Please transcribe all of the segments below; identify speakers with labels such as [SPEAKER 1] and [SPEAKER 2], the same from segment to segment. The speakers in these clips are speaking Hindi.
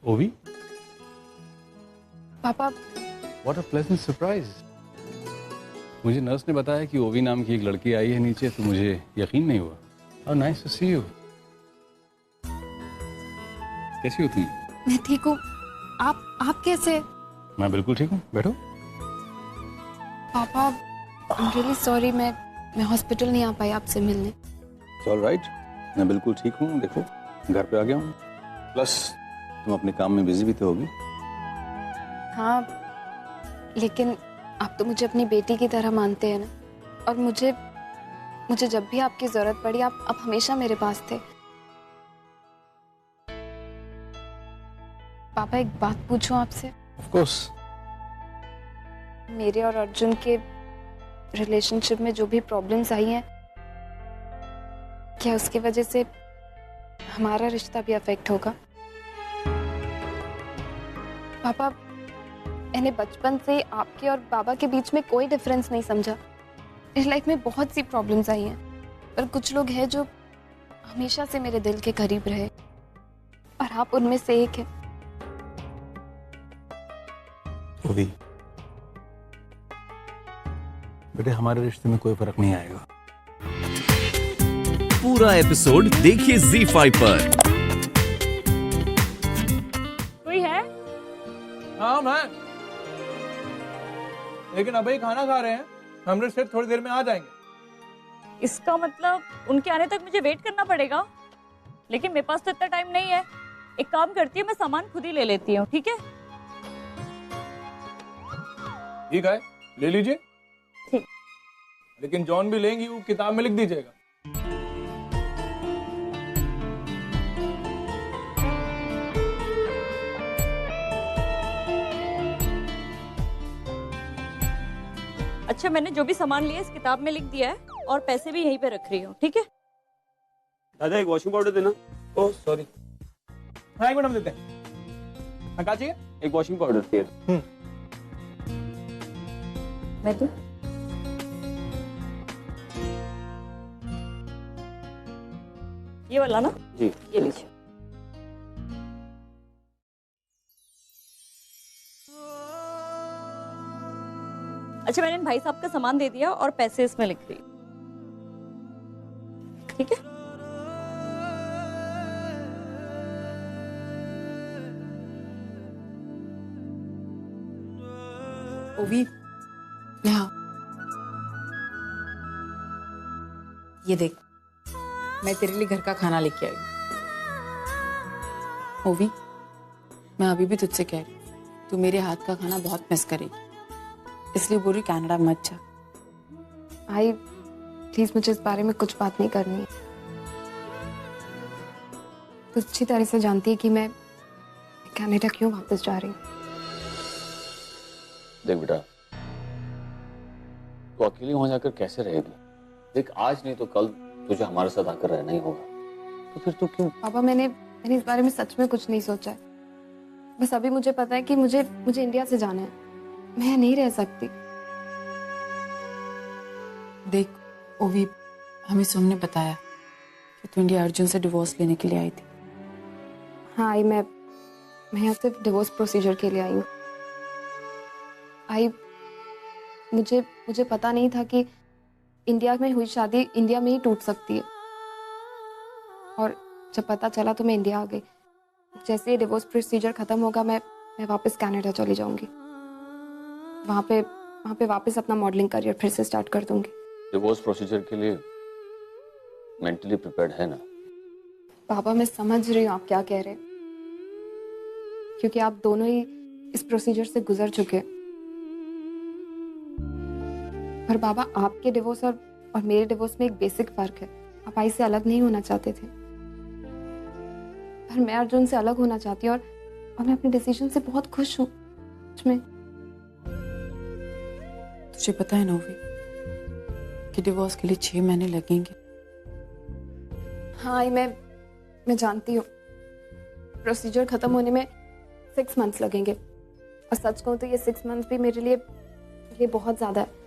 [SPEAKER 1] ओवी,
[SPEAKER 2] पापा।
[SPEAKER 1] What a pleasant surprise. मुझे नर्स ने बताया कि ओवी नाम की एक लड़की आई है नीचे, तो मुझे यकीन नहीं हुआ। How nice to see you. कैसी हो तुम?
[SPEAKER 2] मैं ठीक हूँ। आप कैसे?
[SPEAKER 1] मैं बिल्कुल ठीक हूँ, बैठो।
[SPEAKER 2] पापा, आई एम रियली सॉरी, मैं हॉस्पिटल नहीं आ पाई आपसे मिलने।
[SPEAKER 1] इट्स ऑल राइट, मैं बिल्कुल ठीक हूँ। देखो, घर पे आ गया हूँ। प्लस तुम अपने काम में बिजी भी तो होगी।
[SPEAKER 2] हाँ, लेकिन आप तो मुझे अपनी बेटी की तरह मानते हैं ना, और मुझे जब भी आपकी जरूरत पड़ी आप हमेशा मेरे पास थे। पापा, एक बात पूछूं आपसे?
[SPEAKER 1] Of course.
[SPEAKER 2] मेरे और अर्जुन के रिलेशनशिप में जो भी प्रॉब्लम्स आई हैं, क्या उसकी वजह से हमारा रिश्ता भी अफेक्ट होगा? पापा, मैंने बचपन से आपके और बाबा के बीच में कोई डिफरेंस नहीं समझा। इस लाइफ में बहुत सी प्रॉब्लम्स आई हैं, पर कुछ लोग हैं जो हमेशा से मेरे दिल के करीब रहे, और आप उनमें से एक हैं।
[SPEAKER 1] ओवी, बेटे, हमारे रिश्ते में कोई फर्क नहीं आएगा।
[SPEAKER 3] पूरा एपिसोड देखिए ZEE5 पर।
[SPEAKER 4] कोई है?
[SPEAKER 5] हाँ मैं, लेकिन अभी खाना खा रहे हैं, हमरे से थोड़ी देर में आ जाएंगे।
[SPEAKER 4] इसका मतलब उनके आने तक मुझे वेट करना पड़ेगा, लेकिन मेरे पास तो इतना टाइम नहीं है। एक काम करती हूँ, मैं सामान खुद ही ले लेती हूँ, ठीक है?
[SPEAKER 5] ठीक है, ले लीजिए।
[SPEAKER 4] ठीक।
[SPEAKER 5] लेकिन जॉन भी लेंगी, वो किताब में लिख दीजिएगा।
[SPEAKER 4] अच्छा, मैंने जो भी सामान लिया इस किताब में लिख दिया है, और पैसे भी यहीं पे रख रही हूँ, ठीक है?
[SPEAKER 6] दादा एक वॉशिंग पाउडर देना।
[SPEAKER 5] Oh sorry. हाँ, एक मिनट में देते हैं। हाँ, क्या चाहिए?
[SPEAKER 6] एक वॉशिंग पाउडर चाहिए।
[SPEAKER 4] मैं तो ये वाला ना?
[SPEAKER 6] जी।
[SPEAKER 4] ये लीजिए। अच्छा, मैंने भाई साहब का सामान दे दिया और पैसे इसमें लिख रही हूँ, ठीक है?
[SPEAKER 7] ओवी, यहाँ ये देख, मैं तेरे लिए घर का खाना लेके आई हूँ। ओवी, मैं अभी भी तुझसे कह रही हूँ, तू मेरे हाथ का खाना बहुत मिस करेगी, इसलिए बोल रही कनाडा मत जा।
[SPEAKER 2] भाई, प्लीज मुझे इस बारे में कुछ बात नहीं करनी है। तू अच्छी तरह से जानती है कि मैं कनाडा क्यों वापस जा रही हूँ।
[SPEAKER 6] देख बेटा, तू अकेली वहां जाकर कैसे रहेगी? देख, आज नहीं तो कल तुझे हमारे साथ आकर रहना ही होगा, तो फिर तू क्यों?
[SPEAKER 2] पापा, मैंने इस बारे में सच में कुछ नहीं सोचा है। बस अभी मुझे पता है कि मुझे इंडिया से जाना है। मैं नहीं रह सकती।
[SPEAKER 7] देख ओवी, हमें सुम ने बताया कि तू इंडिया अर्जुन से डिवोर्स लेने के लिए आई थी।
[SPEAKER 2] हाँ आई, मैं यहाँ सिर्फ डिवोर्स प्रोसीजर के लिए आई हूँ। आई, मुझे पता नहीं था कि इंडिया में हुई शादी इंडिया में ही टूट सकती है, और जब पता चला तो मैं इंडिया आ गई। जैसे ये डिवोर्स प्रोसीजर खत्म होगा, मैं वापस कनाडा चली जाऊंगी। वहाँ पे वापस अपना मॉडलिंग करियर फिर से स्टार्ट कर दूंगी।
[SPEAKER 6] डिवोर्स प्रोसीजर के लिए मेंटली प्रिपेयर्ड है ना?
[SPEAKER 2] पापा, मैं समझ रही हूँ आप क्या कह रहे हैं, क्योंकि आप दोनों ही इस प्रोसीजर से गुजर चुके हैं। पर बाबा, आपके डिवोर्स और मेरे डिवोर्स में एक बेसिक फर्क है। आप आई से अलग नहीं होना चाहते थे, पर मैं अर्जुन से अलग होना चाहती हूँ, और मैं अपने डिसीजन से बहुत खुश हूँ। में
[SPEAKER 7] तुझे पता है ना ओवी कि डिवोर्स के लिए 6 महीने लगेंगे।
[SPEAKER 2] हाँ आई, मैं जानती हूँ। प्रोसीजर खत्म होने में 6 मंथ्स लगेंगे, और सच कहूँ तो ये 6 मंथ्स भी मेरे लिए बहुत ज्यादा है।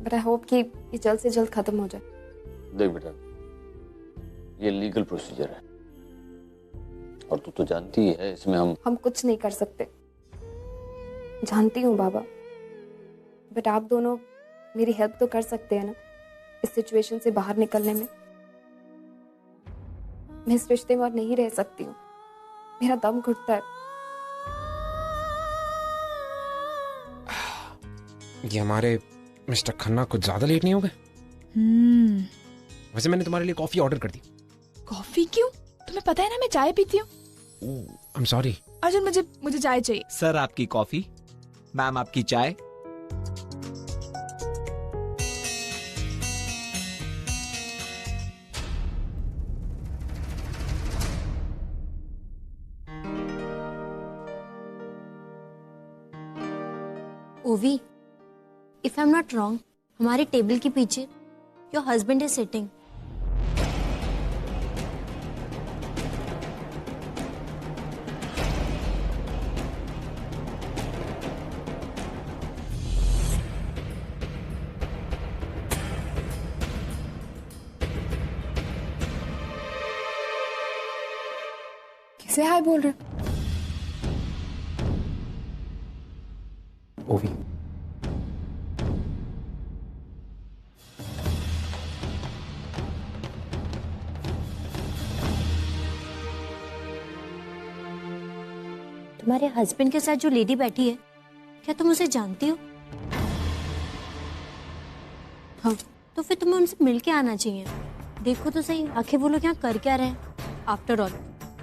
[SPEAKER 2] बट आई होप कि ये जल्द से जल्द खत्म हो जाए।
[SPEAKER 6] देख बेटा, ये लीगल प्रोसीजर है, और तू तो जानती ही है इसमें हम
[SPEAKER 2] कुछ नहीं कर सकते, जानती हूँ बाबा, बट आप दोनों मेरी हेल्प तो कर सकते हैं ना इस सिचुएशन से बाहर निकलने में। मैं इस रिश्ते में और नहीं रह सकती हूँ, मेरा दम घुटता है।
[SPEAKER 8] ये हमारे मिस्टर खन्ना कुछ ज्यादा लेट नहीं हो गए? वैसे मैंने तुम्हारे लिए कॉफी ऑर्डर कर दी।
[SPEAKER 9] कॉफी क्यों? तुम्हें पता है ना मैं चाय पीती हूँ।
[SPEAKER 8] I am sorry.
[SPEAKER 9] अर्जुन मुझे चाय चाहिए।
[SPEAKER 10] सर आपकी कॉफी, मैम आपकी चाय।
[SPEAKER 11] ओवी, if I am not wrong, हमारे टेबल के पीछे योर हस्बैंड इज सिटिंग।
[SPEAKER 9] किसे हाय बोल रहे?
[SPEAKER 8] ओवी,
[SPEAKER 11] तुम्हारे हस्बैंड के साथ जो लेडी बैठी है, क्या तुम उसे जानती हो? हाँ, तो फिर तुम्हें उनसे मिल के आना चाहिए। देखो तो सही, आखिर वो लोग यहाँ कर क्या रहे हैं? After all,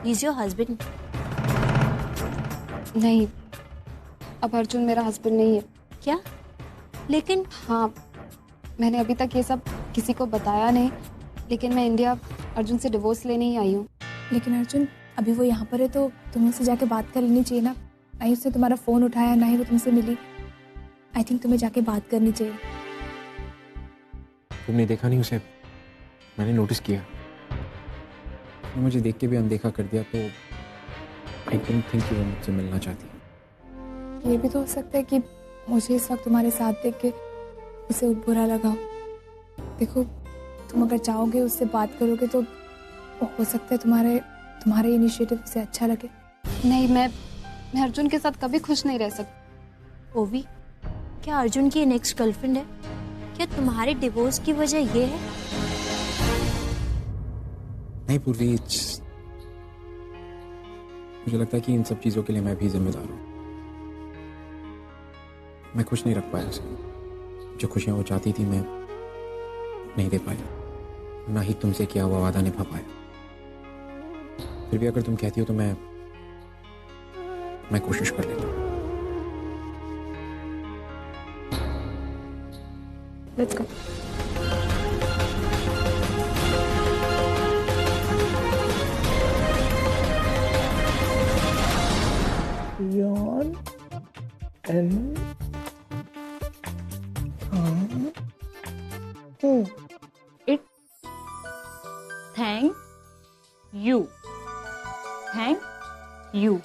[SPEAKER 11] he is your husband.
[SPEAKER 2] नहीं, अब अर्जुन मेरा हस्बैंड नहीं है।
[SPEAKER 11] क्या? लेकिन
[SPEAKER 2] हाँ, मैंने अभी तक ये सब किसी को बताया नहीं, लेकिन मैं इंडिया अर्जुन से डिवोर्स लेने ही आई हूँ।
[SPEAKER 9] लेकिन अर्जुन अभी वो यहाँ पर है तो तुम्हें उससे जाके बात कर लेनी चाहिए ना। ना ही उसने तुम्हारा फोन उठाया, ना ही वो तुमसे मिली। आई थिंक तुम्हें जाके बात करनी चाहिए।
[SPEAKER 8] तुमने देखा नहीं उसे? मैंने नोटिस किया। मुझे देख के भी अनदेखा कर दिया, तो आई डोंट थिंक कि वो मुझसे मिलना चाहती।
[SPEAKER 9] ये भी तो हो सकता है कि मुझे इस वक्त तुम्हारे साथ देख के उसे बुरा लगा हो। देखो, तुम अगर चाहोगे उससे बात करोगे तो हो सकता है तुम्हारे इनिशिएटिव से अच्छा लगे।
[SPEAKER 2] नहीं, मैं अर्जुन के साथ कभी खुश नहीं रह सकती।
[SPEAKER 11] ओवी, क्या अर्जुन की नेक्स्ट गर्लफ्रेंड है? क्या तुम्हारे डिवोर्स की वजह ये है?
[SPEAKER 8] नहीं पूर्वी, मुझे लगता है कि इन सब चीजों के लिए मैं भी जिम्मेदार हूँ। मैं खुश नहीं रख पाया उसे। जो खुशियां वो चाहती थी मैं नहीं दे पाया, ना ही तुमसे किया हुआ वादा निभा पाया। फिर भी अगर तुम कहती हो तो मैं कोशिश कर लेता हूँ।
[SPEAKER 2] Let's go.
[SPEAKER 5] Yawn and
[SPEAKER 4] It thank you. Thank you.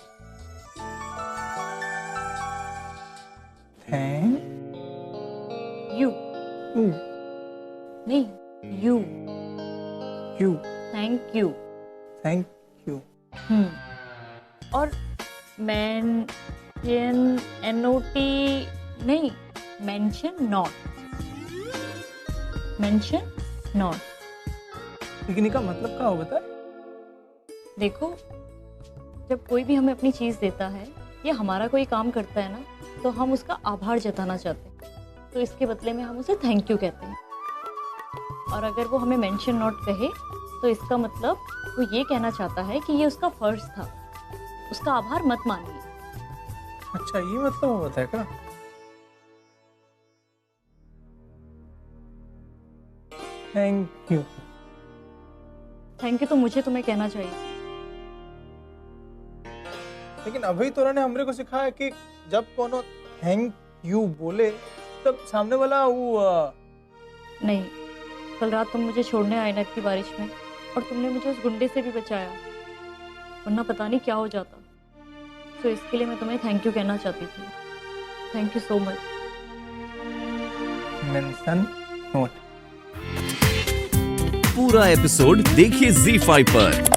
[SPEAKER 5] thank
[SPEAKER 4] You.
[SPEAKER 5] you.
[SPEAKER 4] नहीं, you.
[SPEAKER 5] You.
[SPEAKER 4] Thank you.
[SPEAKER 5] Thank you.
[SPEAKER 4] और mention NOT नहीं, mention not. Mention not.
[SPEAKER 5] लेकिन इसका मतलब क्या हो बता?
[SPEAKER 4] देखो, जब कोई भी हमें अपनी चीज देता है या हमारा कोई काम करता है ना, तो हम उसका आभार जताना चाहते हैं, तो इसके बदले में हम उसे थैंक यू कहते हैं। और अगर वो हमें मेंशन नॉट कहे तो इसका मतलब वो ये कहना चाहता है कि ये उसका फर्ज था, उसका आभार मत मानिए।
[SPEAKER 5] अच्छा, ये मतलब वो बता क्या? Thank you.
[SPEAKER 4] थैंक यू तो मुझे तुम्हें कहना चाहिए।
[SPEAKER 5] लेकिन अभी तो ने हमरे को सिखाया कि जब कोनो थैंक यू बोले तब सामने वाला वो
[SPEAKER 4] नहीं, कल रात तुम मुझे छोड़ने आए ना इतनी बारिश में, और तुमने मुझे उस गुंडे से भी बचाया, वरना पता नहीं क्या हो जाता। तो इसके लिए मैं तुम्हें थैंक यू कहना चाहती थी। Thank you so much.
[SPEAKER 5] Mention note.
[SPEAKER 3] पूरा एपिसोड देखिए ZEE5 पर।